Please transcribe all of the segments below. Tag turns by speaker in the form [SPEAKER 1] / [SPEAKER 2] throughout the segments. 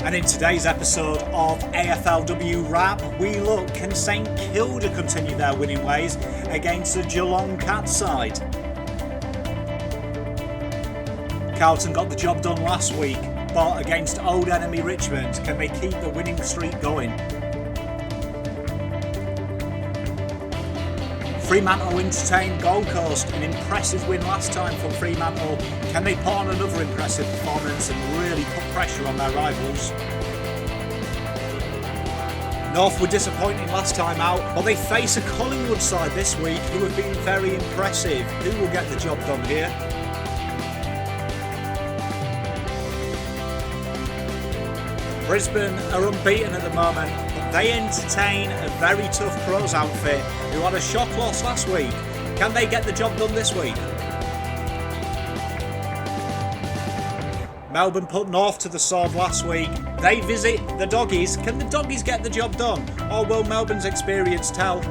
[SPEAKER 1] And in today's episode of AFLW Wrap, we look, can St Kilda continue their winning ways against the Geelong Cats side? Carlton got the job done last week, but against old enemy Richmond, can they keep the winning streak going? Fremantle entertained Gold Coast, an impressive win last time from Fremantle. Can they put on another impressive performance and really put pressure on their rivals? North were disappointing last time out, but they face a Collingwood side this week who have been very impressive. Who will get the job done here? Brisbane are unbeaten at the moment, but they entertain a very tough Crows outfit who had a shock loss last week. Can they get the job done this week? Melbourne put North to the sword last week. They visit the Doggies. Can the Doggies get the job done? Or will Melbourne's experience tell?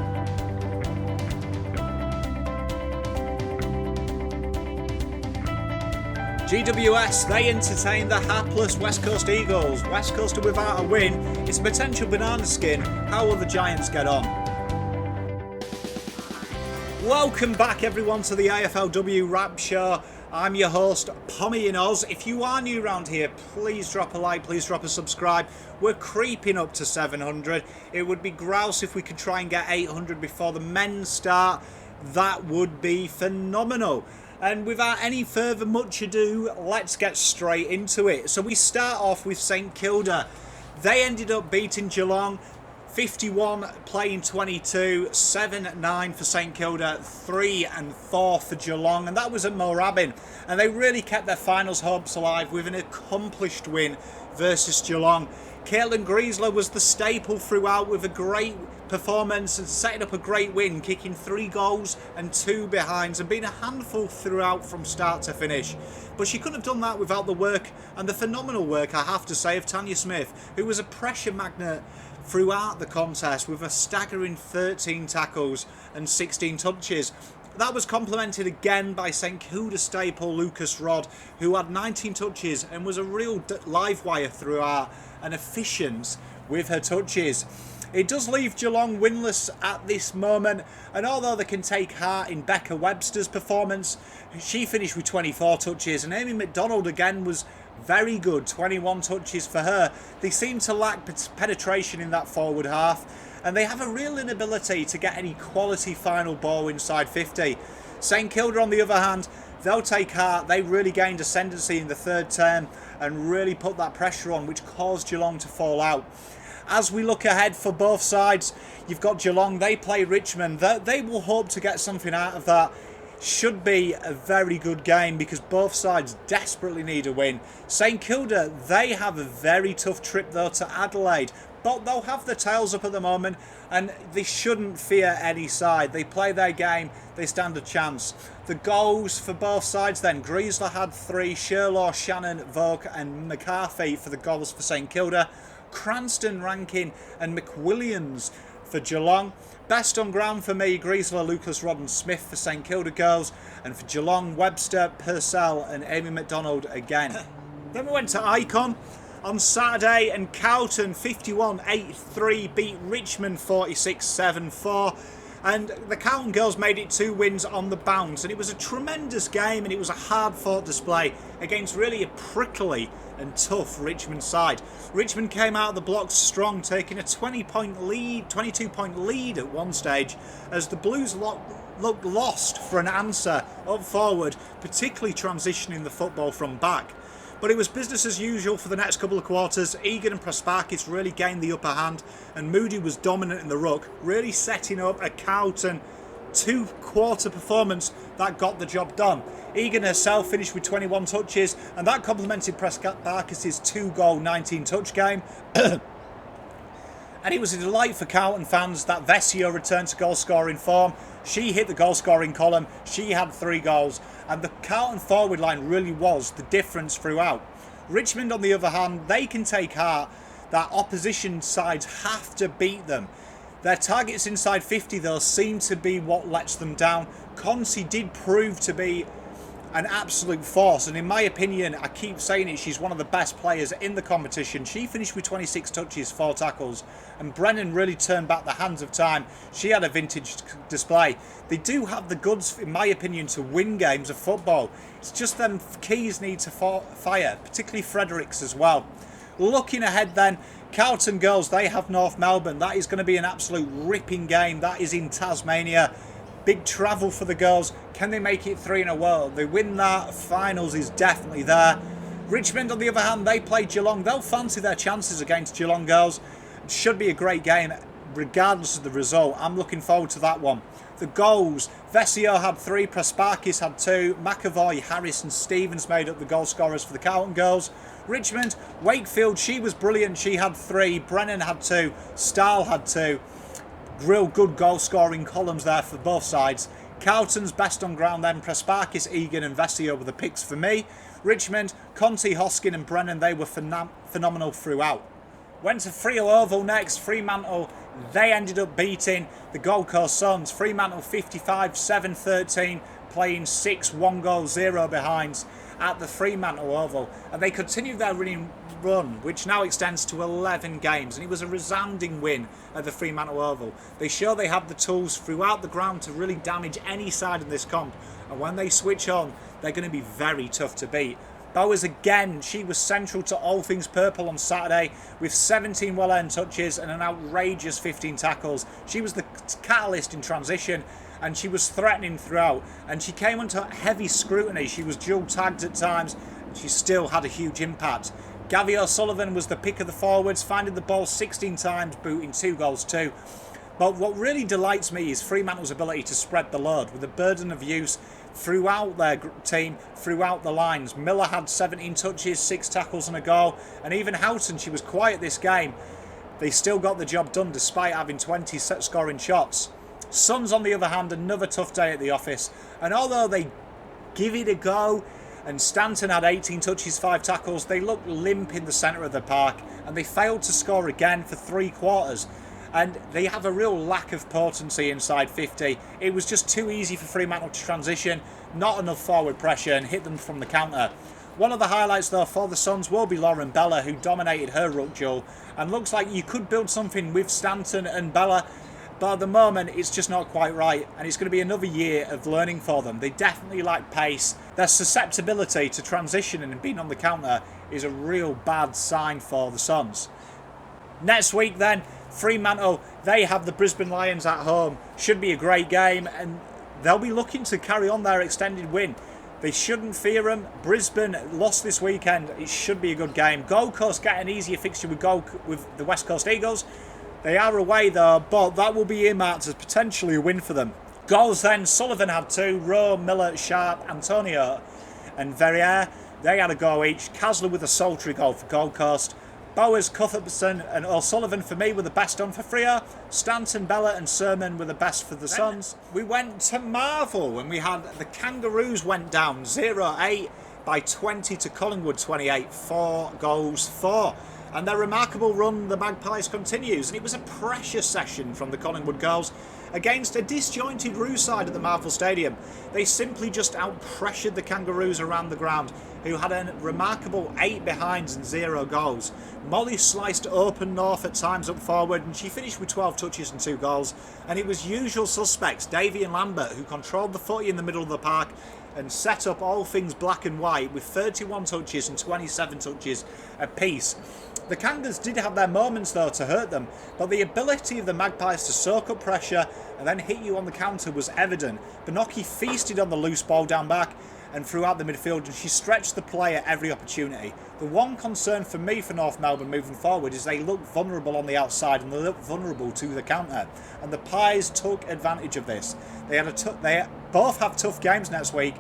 [SPEAKER 1] GWS, they entertain the hapless West Coast Eagles. West Coast are without a win. It's a potential banana skin. How will the Giants get on? Welcome back everyone to the AFLW Wrap Show. I'm your host, Pommyinoz. If you are new around here, please drop a like, please drop a subscribe. We're creeping up to 700. It would be grouse if we could try and get 800 before the men start. That would be phenomenal. And without any further much ado, let's get straight into it. So we start off with St Kilda. They ended up beating Geelong 51 playing 22, 7-9 for St Kilda, 3-4 for Geelong, and that was at Moorabbin. And they really kept their finals hopes alive with an accomplished win versus Geelong. Caitlin Griesler was the staple throughout with a great performance and setting up a great win, kicking 3 goals and 2 behinds and being a handful throughout from start to finish. But she couldn't have done that without the work and the phenomenal work, I have to say, of Tanya Smith, who was a pressure magnet throughout the contest with a staggering 13 tackles and 16 touches. That was complemented again by St Kilda staple Lucas Rodd, who had 19 touches and was a real live wire throughout and efficient with her touches. It does leave Geelong winless at this moment, and although they can take heart in Becca Webster's performance, she finished with 24 touches, and Amy McDonald again was very good, 21 touches for her. They seem to lack penetration in that forward half, and they have a real inability to get any quality final ball inside 50. St Kilda, on the other hand, they'll take heart. They really gained ascendancy in the third term and really put that pressure on, which caused Geelong to fall out. As we look ahead for both sides, you've got Geelong, they play Richmond. They will hope to get something out of that. Should be a very good game because both sides desperately need a win. St Kilda, they have a very tough trip though to Adelaide, but they'll have their tails up at the moment and they shouldn't fear any side. They play their game, they stand a chance. The goals for both sides then, Griesler had 3, Sherlaw, Shannon, Vogue and McCarthy for the goals for St Kilda. Cranston, Rankin and McWilliams for Geelong. Best on ground for me, Griesler, Lucas Rodd and Smith for St Kilda girls. And for Geelong, Webster, Purcell and Amy McDonald again. Then we went to Icon on Saturday and Carlton 51-8-3 beat Richmond 46-7-4. And the Carlton girls made it 2 wins on the bounce, and it was a tremendous game and it was a hard-fought display against really a prickly and tough Richmond side. Richmond came out of the blocks strong, taking a 22-point lead at one stage as the Blues looked lost for an answer up forward, particularly transitioning the football from back. But it was business as usual for the next couple of quarters. Egan and Prasparkis really gained the upper hand and Moody was dominant in the ruck, really setting up a Carlton 2-quarter performance that got the job done. Egan herself finished with 21 touches and that complemented Prasparkis' 2-goal 19-touch game. And it was a delight for Carlton fans that Vesio returned to goal-scoring form. She hit the goal-scoring column. She had 3 goals. And the Carlton forward line really was the difference throughout. Richmond, on the other hand, they can take heart that opposition sides have to beat them. Their targets inside 50, though, seem to be what lets them down. Consey did prove to be an absolute force, and in my opinion, I keep saying it, she's one of the best players in the competition. She finished with 26 touches, 4 tackles, and Brennan really turned back the hands of time. She had a vintage display. They do have the goods, in my opinion, to win games of football. It's just them keys need to fire, particularly Fredericks as well. Looking ahead then, Carlton girls, they have North Melbourne. That is going to be an absolute ripping game. That is in Tasmania. Big travel for the girls. Can they make it 3 in a row? They win that. Finals is definitely there. Richmond, on the other hand, they play Geelong. They'll fancy their chances against Geelong girls. It should be a great game, regardless of the result. I'm looking forward to that one. The goals. Vesio had 3, Prasparkis had 2, McAvoy, Harris and Stevens made up the goal scorers for the Carlton girls. Richmond, Wakefield, she was brilliant. She had 3, Brennan had 2, Stahl had 2. Real good goal scoring columns there for both sides. Carlton's best on ground then, Prasparkis, Egan and Vesio were the picks for me. Richmond, Conti, Hoskin and Brennan, they were phenomenal throughout. Went to Freo Oval next. Fremantle, they ended up beating the Gold Coast Suns. Fremantle 55-7-13, playing 6 1-goal 0 behinds at the Fremantle Oval. And they continued their winning run, which now extends to 11 games. And it was a resounding win at the Fremantle Oval. They show they have the tools throughout the ground to really damage any side in this comp. And when they switch on, they're going to be very tough to beat. Bowers again, she was central to all things purple on Saturday with 17 well-earned touches and an outrageous 15 tackles. She was the catalyst in transition and she was threatening throughout, and she came under heavy scrutiny. She was dual tagged at times and she still had a huge impact. Gavi O'Sullivan was the pick of the forwards, finding the ball 16 times, booting 2 goals too. But what really delights me is Fremantle's ability to spread the load with a burden of use throughout their team, throughout the lines. Miller had 17 touches, 6 tackles and a goal, and even Houghton, she was quiet this game. They still got the job done despite having 20 scoring shots. Suns, on the other hand, another tough day at the office, and although they give it a go, and Stanton had 18 touches, 5 tackles, they looked limp in the centre of the park, and they failed to score again for 3 quarters. And they have a real lack of potency inside 50. It was just too easy for Fremantle to transition, not enough forward pressure, and hit them from the counter. One of the highlights though for the Suns will be Lauren Bella, who dominated her ruck duel, and looks like you could build something with Stanton and Bella, but at the moment it's just not quite right, and it's going to be another year of learning for them. They definitely lack pace. Their susceptibility to transition and being on the counter is a real bad sign for the Suns. Next week then, Fremantle, they have the Brisbane Lions at home. Should be a great game, and they'll be looking to carry on their extended win. They shouldn't fear them. Brisbane lost this weekend. It should be a good game. Gold Coast get an easier fixture with the West Coast Eagles. They are away though, but that will be earmarked as potentially a win for them. Goals then, Sullivan had 2, Rowe, Miller, Sharp, Antonio and Verrier, they had a goal each. Kasler with a sultry goal for Gold Coast. Bowers, Cuthbertson and O'Sullivan for me were the best on for Freo. Stanton, Bella and Sermon were the best for the Suns. We went to Marvel when we had the Kangaroos went down 0-8 by 20 to Collingwood 28, 4 goals 4. And their remarkable run, the Magpies, continues. And it was a pressure session from the Collingwood girls against a disjointed Roos side at the Marvel Stadium. They simply just out-pressured the Kangaroos around the ground, who had a remarkable 8 behinds and 0 goals. Molly sliced open North at times up forward, and she finished with 12 touches and 2 goals. And it was usual suspects, Davey and Lambert, who controlled the footy in the middle of the park and set up all things black and white with 31 touches and 27 touches apiece. The Kangas did have their moments though to hurt them, but the ability of the Magpies to soak up pressure and then hit you on the counter was evident. Benocchi feasted on the loose ball down back and throughout the midfield, and she stretched the play at every opportunity. The one concern for me for North Melbourne moving forward is they look vulnerable on the outside and they look vulnerable to the counter, and the Pies took advantage of this. They both have tough games next week.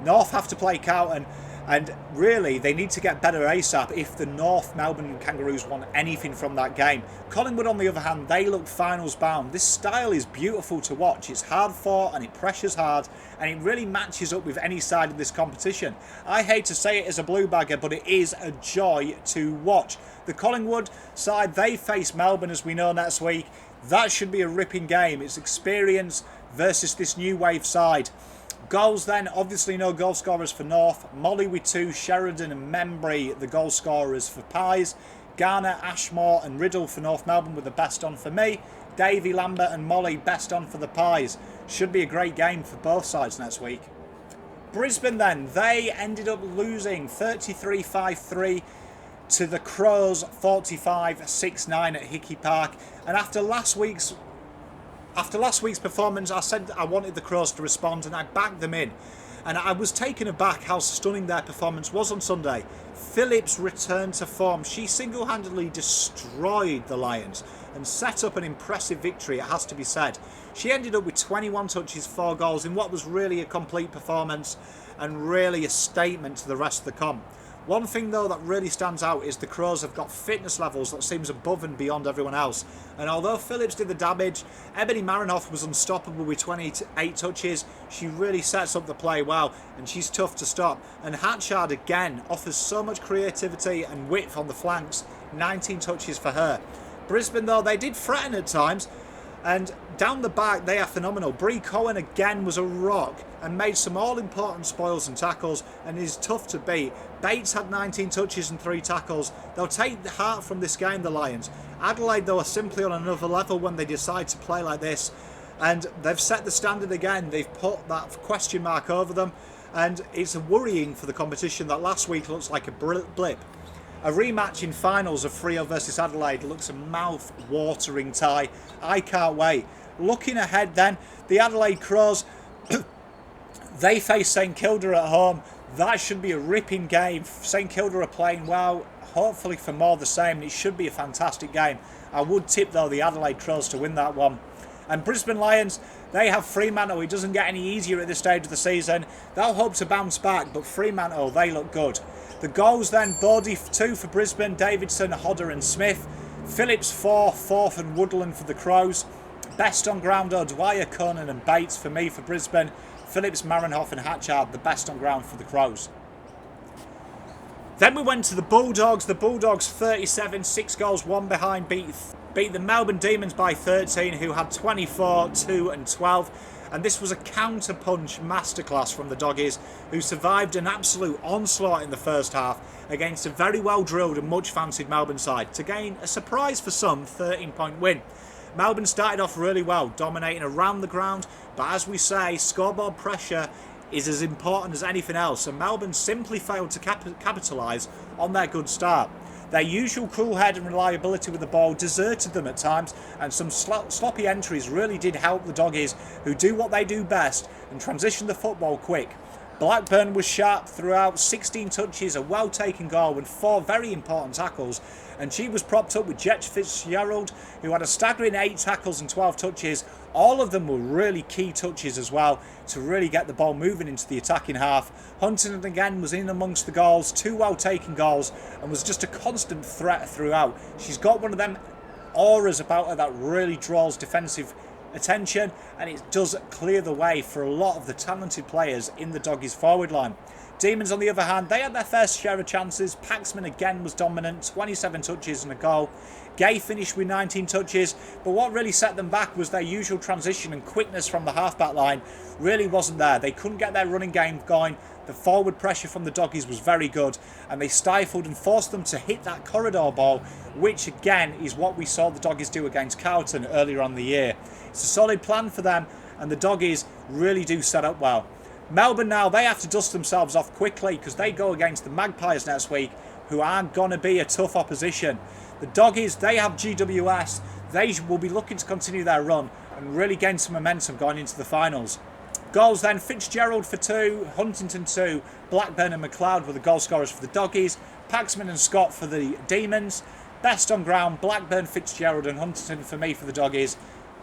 [SPEAKER 1] North have to play Carlton, and really they need to get better ASAP if the North Melbourne Kangaroos want anything from that game. Collingwood, on the other hand, they look finals bound. This style is beautiful to watch. It's hard fought and it pressures hard, and it really matches up with any side in this competition. I hate to say it as a blue bagger, but it is a joy to watch. The Collingwood side, they face Melbourne, as we know, next week. That should be a ripping game. It's experience versus this new wave side. Goals then, obviously no goal scorers for North. Molly with 2, Sheridan and Membry the goal scorers for Pies. Garner, Ashmore and Riddle for North Melbourne with the best on for me. Davey, Lambert and Molly best on for the Pies. Should be a great game for both sides next week. Brisbane then, they ended up losing 33-5-3 to the Crows 45-6-9 at Hickey Park. And after last week's performance, I said I wanted the Crows to respond and I backed them in. And I was taken aback how stunning their performance was on Sunday. Phillips returned to form. She single-handedly destroyed the Lions and set up an impressive victory, it has to be said. She ended up with 21 touches, 4 goals in what was really a complete performance and really a statement to the rest of the comp. One thing though that really stands out is the Crows have got fitness levels that seems above and beyond everyone else. And although Phillips did the damage, Ebony Marinoff was unstoppable with 28 touches. She really sets up the play well and she's tough to stop. And Hatchard again offers so much creativity and width on the flanks, 19 touches for her. Brisbane though, they did threaten at times. And down the back, they are phenomenal. Bree Cohen again was a rock and made some all-important spoils and tackles and is tough to beat. Bates had 19 touches and 3 tackles. They'll take the heart from this game, the Lions. Adelaide, though, are simply on another level when they decide to play like this. And they've set the standard again. They've put that question mark over them. And it's worrying for the competition that last week looks like a blip. A rematch in finals of Freo versus Adelaide looks a mouth-watering tie. I can't wait. Looking ahead then, the Adelaide Crows, they face St Kilda at home. That should be a ripping game. St Kilda are playing well, hopefully for more of the same. It should be a fantastic game. I would tip, though, the Adelaide Crows to win that one. And Brisbane Lions, they have Fremantle. It doesn't get any easier at this stage of the season. They'll hope to bounce back, but Fremantle, they look good. The goals then, Bodie 2 for Brisbane, Davidson, Hodder and Smith. Phillips 4, Forth and Woodland for the Crows. Best on ground, O'Dwyer, Conan and Bates for me for Brisbane. Phillips, Marenhoff and Hatchard, the best on ground for the Crows. Then we went to the Bulldogs. The Bulldogs 37, 6 goals, 1 behind, beat the Melbourne Demons by 13, who had 24, 2 and 12. And this was a counter-punch masterclass from the Doggies, who survived an absolute onslaught in the first half against a very well-drilled and much-fancied Melbourne side to gain a surprise for some 13-point win. Melbourne started off really well, dominating around the ground, but as we say, scoreboard pressure is as important as anything else, and Melbourne simply failed to capitalise on their good start. Their usual cool head and reliability with the ball deserted them at times, and some sloppy entries really did help the Doggies, who do what they do best and transition the football quick. Blackburn was sharp throughout, 16 touches, a well-taken goal and 4 very important tackles, and she was propped up with Jet Fitzgerald, who had a staggering 8 tackles and 12 touches. All of them were really key touches as well to really get the ball moving into the attacking half. Huntington again was in amongst the goals, 2 well-taken goals, and was just a constant threat throughout. She's got one of them auras about her that really draws defensive attention, and it does clear the way for a lot of the talented players in the Doggies forward line. Demons, on the other hand, they had their fair share of chances. Paxman again was dominant, 27 touches and a goal. Gay finished with 19 touches, but what really set them back was their usual transition and quickness from the half-back line really wasn't there. They couldn't get their running game going. The forward pressure from the Doggies was very good, and they stifled and forced them to hit that corridor ball, which again is what we saw the Doggies do against Carlton earlier on in the year. It's a solid plan for them, and the Doggies really do set up well. Melbourne now, they have to dust themselves off quickly because they go against the Magpies next week, who aren't going to be a tough opposition. The Doggies, they have GWS. They will be looking to continue their run and really gain some momentum going into the finals. Goals then, Fitzgerald for 2, Huntington 2, Blackburn and McLeod were the goal scorers for the Doggies, Paxman and Scott for the Demons. Best on ground, Blackburn, Fitzgerald and Huntington for me for the Doggies.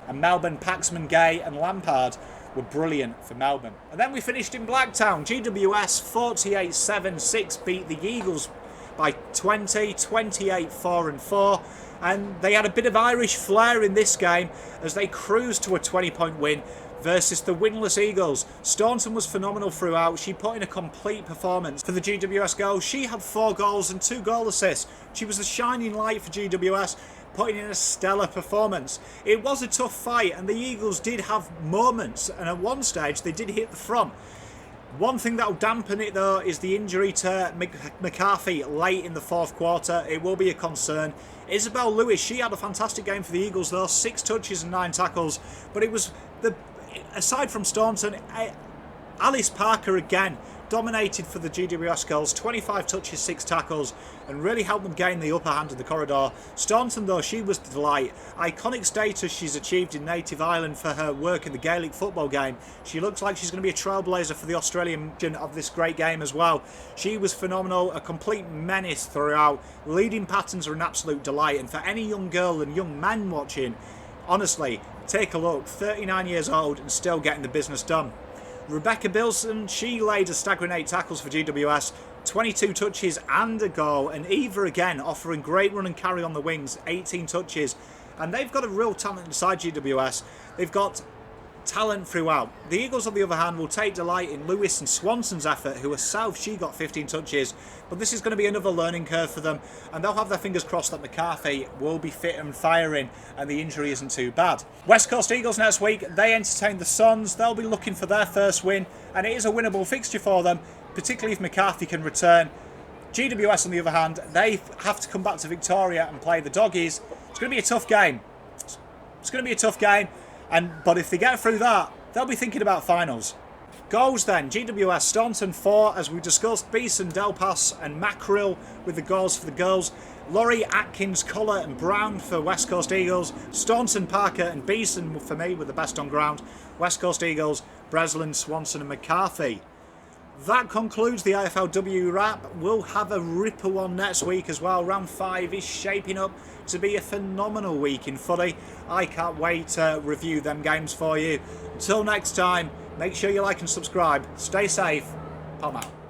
[SPEAKER 1] And Melbourne, Paxman, Gay and Lampard were brilliant for Melbourne. And then we finished in Blacktown. GWS 48-7-6 beat the Eagles by 20, 28-4 and 4. And they had a bit of Irish flair in this game as they cruised to a 20-point win versus the winless Eagles. Staunton was phenomenal throughout. She put in a complete performance for the GWS goal. She had 4 goals and 2 goal assists. She was the shining light for GWS. putting in a stellar performance. It was a tough fight, and the Eagles did have moments, and at one stage they did hit the front. One thing that will dampen it though is the injury to McCarthy late in the fourth quarter. It will be a concern. Isabel Lewis, she had a fantastic game for the Eagles though, 6 touches and 9 tackles. But it was, aside from Staunton, Alice Parker again dominated for the GWS girls, 25 touches, 6 tackles, and really helped them gain the upper hand in the corridor. Staunton though, she was the delight. Iconic status she's achieved in native Ireland for her work in the Gaelic football game. She looks like she's going to be a trailblazer for the Australian version of this great game as well. She was phenomenal, a complete menace throughout. Leading patterns are an absolute delight, and for any young girl and young man watching, honestly, take a look. 39 years old and still getting the business done. Rebecca Bilson, she laid a staggering 8 tackles for GWS, 22 touches and a goal, and Eva again offering great run and carry on the wings, 18 touches. And they've got a real talent inside GWS. They've got talent throughout. The Eagles, on the other hand, will take delight in Lewis and Swanson's effort, who herself, she got 15 touches. But this is going to be another learning curve for them, and they'll have their fingers crossed that McCarthy will be fit and firing and the injury isn't too bad. West Coast Eagles next week, they entertain the Suns. They'll be looking for their first win, and it is a winnable fixture for them, particularly if McCarthy can return. GWS, on the other hand, they have to come back to Victoria and play the Doggies. It's going to be a tough game. It's going to be a tough game. But if they get through that, they'll be thinking about finals. Goals then, GWS, Staunton 4, as we discussed, Beeson, Delpas and Mackerel with the goals for the girls. Laurie, Atkins, Culler and Brown for West Coast Eagles. Staunton, Parker and Beeson for me were the best on ground. West Coast Eagles, Breslin, Swanson and McCarthy. That concludes the AFLW wrap. We'll have a ripper one next week as well. Round 5 is shaping up to be a phenomenal week in footy. I can't wait to review them games for you. Until next time, make sure you like and subscribe. Stay safe. Pom out.